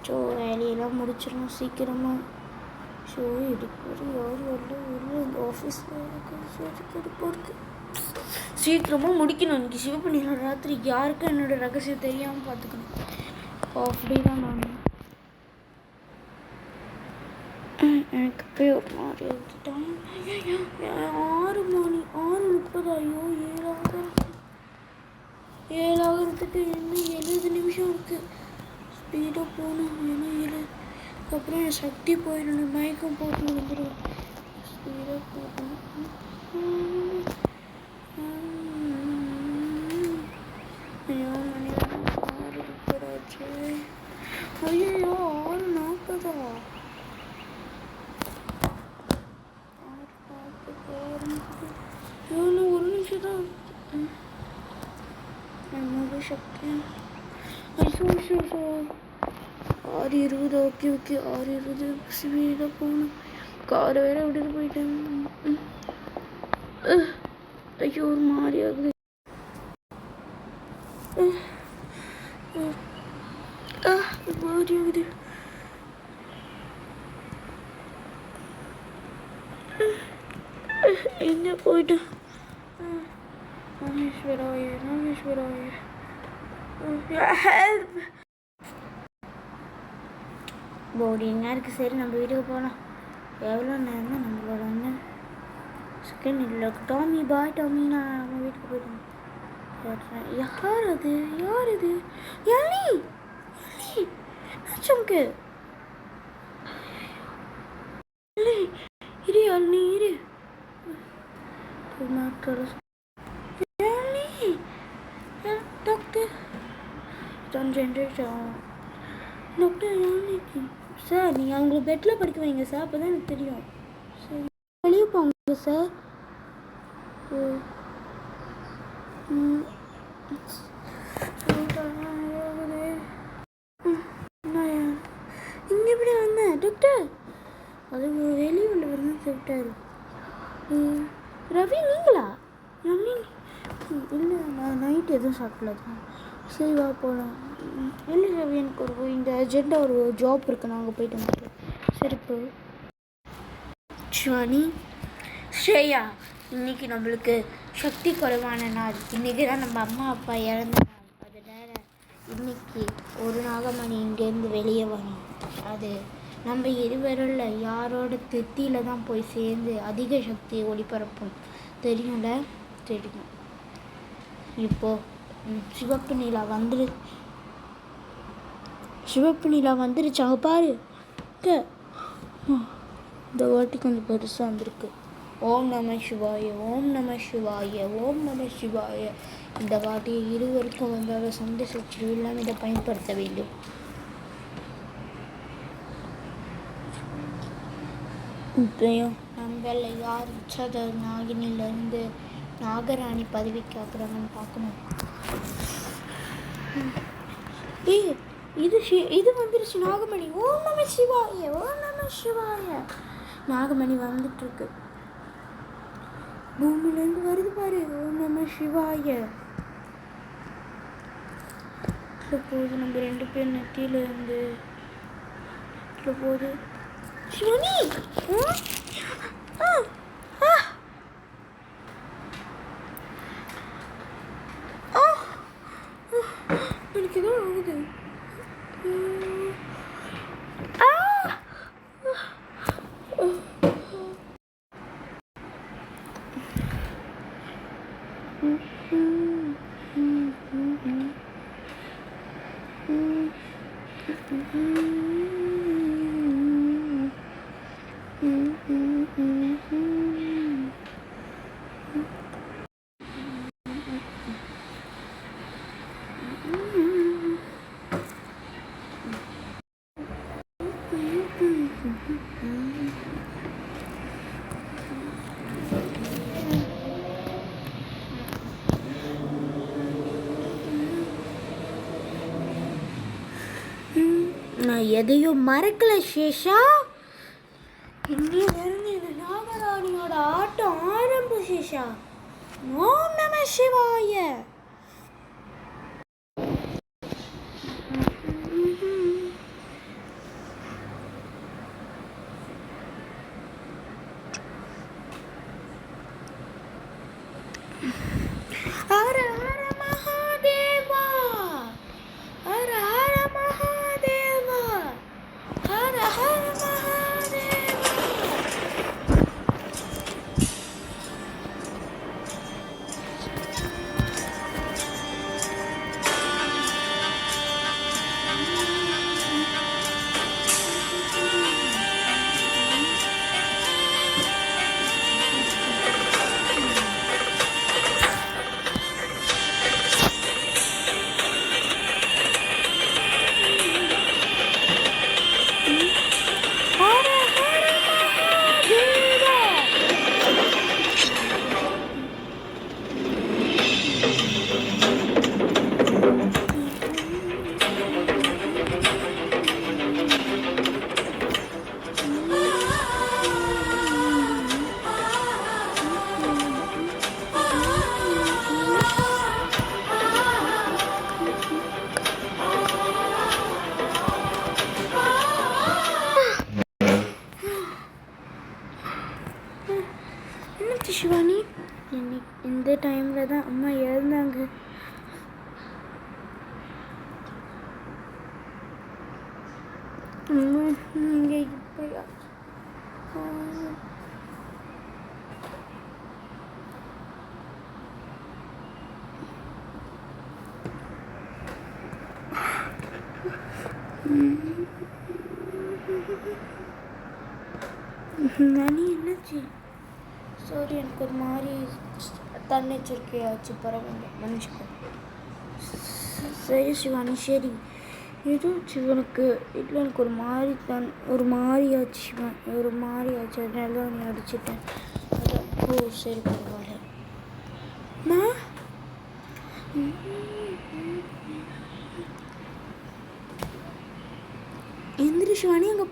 So வேலையெல்லாம் முடிச்சிடணும் சீக்கிரமாக. ஸோ இதுக்கு யார் வரல இந்த ஆஃபீஸில் இருக்கு. சீக்கிரமாக முடிக்கணும். இன்றைக்கி சிவப்பண்ணில ராத்திரி யாருக்கும் என்னோடய ரகசியம் தெரியாமல் பார்த்துக்கணும். அப்படி தான் நான் எனக்கு போய் ஒரு மாதிரி எடுத்துட்டேன். 6 மணி 6:30. ஐயோ 7 இன்னும் 70 நிமிஷம் இருக்குது. ஸ்பீடாக போகணும். ஏன்னா அப்புறம் என் சக்தி போயிடணும். மயக்கம் போட்டு வந்துடுவேன். ஸ்பீடாக போகணும். ஐயோ மணி 6:30. ஐயோ 6:40. ஒரு நிமிஷம் தான் என்னோட சக்தி. 6:20. ஓகே 6:20 ஸ்பீடாக போகணும். காரை வேற விட்டுட்டு போயிட்டேன். ஐயோ ஒரு மாதிரி ஆகுது. மாதிரி ஆகுது. எங்கே போயிட்டேன்? நாகேஸ்வராய ஹெல்ப். போர்டிங்காக இருக்குது. சரி நம்ம வீட்டுக்கு போகலாம். எவ்வளோ நேரம் தான் நம்மளோட செகண்ட் இல்லை. டாமி பாய் டாமி. நான் நம்ம வீட்டுக்கு போயிட்டேன். யார் அது யானி சம்க்கு இரு யானி இரு. டாக்டர் டாக்டர் யானிக்கு சார் நீங்கள் அவங்கள பெட்டில் படிக்க வைங்க சார். அப்போ தான் எனக்கு தெரியும். சரி வெளியே போங்க சார். இங்கே எப்படி வந்தேன் டாக்டர்? அது வெளியே உள்ள வரணும் சொல்லிட்டாரு. ரவி நீங்களா? இல்லை நான் நைட்டு எதுவும் சாப்பிடல தான். சரி வா போகலாம். இல்லை ரவி எனக்கு இந்த அர்ஜென்ட்டாக ஒரு ஜாப் இருக்குது. நாங்கள் போயிட்டு வந்துட்டோம். சரி இப்போ ஷானி ஸ்ரேயா இன்றைக்கி நம்மளுக்கு சக்தி குறைவான நாள். இன்றைக்கி தான் நம்ம அம்மா அப்பா இறந்த நாள். அதனால் இன்றைக்கி ஒரு நாகமணி இங்கேருந்து வெளியே வரும். அது நம்ம இருவரில் யாரோட திருப்தியில் தான் போய் சேர்ந்து அதிக சக்தியை ஒளிபரப்பும். தெரியும்ல? தெரியும். இப்போது சிவப்பு நிலா வந்துருச்சாங்க பாரு. இந்த வாட்டி கொஞ்சம் பெருசாக வந்திருக்கு. ஓம் நம சிவாய இந்த வாட்டி இருவருக்கும் வந்தால் சண்டை சச்சரவு இல்லாமல் இதை பயன்படுத்த வேண்டும். இப்பயும் நம்மள யார் உச்சத நாகினிலேருந்து நாகராணி பதவிக்கு ஆக்குறாங்கன்னு பார்க்கணும். இது வந்துருச்சு நாகமணி. ஓம் நம சிவாய நாகமணி வந்துட்டுருக்கு. பூமியிலேருந்து வருது பாரு. ஓம் நம சிவாய. போது நம்ம 2 பேர் நெத்தியில இருந்து போது. சிவனி எனக்கு ஏதோ ஆகுது. நான் எதையும் மறக்கல சேஷா. இன்னிலிருந்து இந்த நாகராணியோட ஆட்டம் ஆரம்பம் சேஷா. ஓம் நம சிவாய. நீங்கள் இப்படியா? மணி என்னாச்சு? சாரி, எனக்கு ஒரு மாதிரி தன்னெச்சரிக்கையாச்சு. பரவாயில்ல, மன்னிச்சுக்கோ. சரி சிவானி, சரி. ஏதோ சிவனுக்கு இல்லை, எனக்கு ஒரு மாதிரி ஆச்சு சிவன், ஒரு மாதிரி ஆச்சு. அதனால தான் நீ அடிச்சிட்டேன். அதான். ஓ சரி, பரவாயில்ல. எந்திரி சிவானி, அங்கே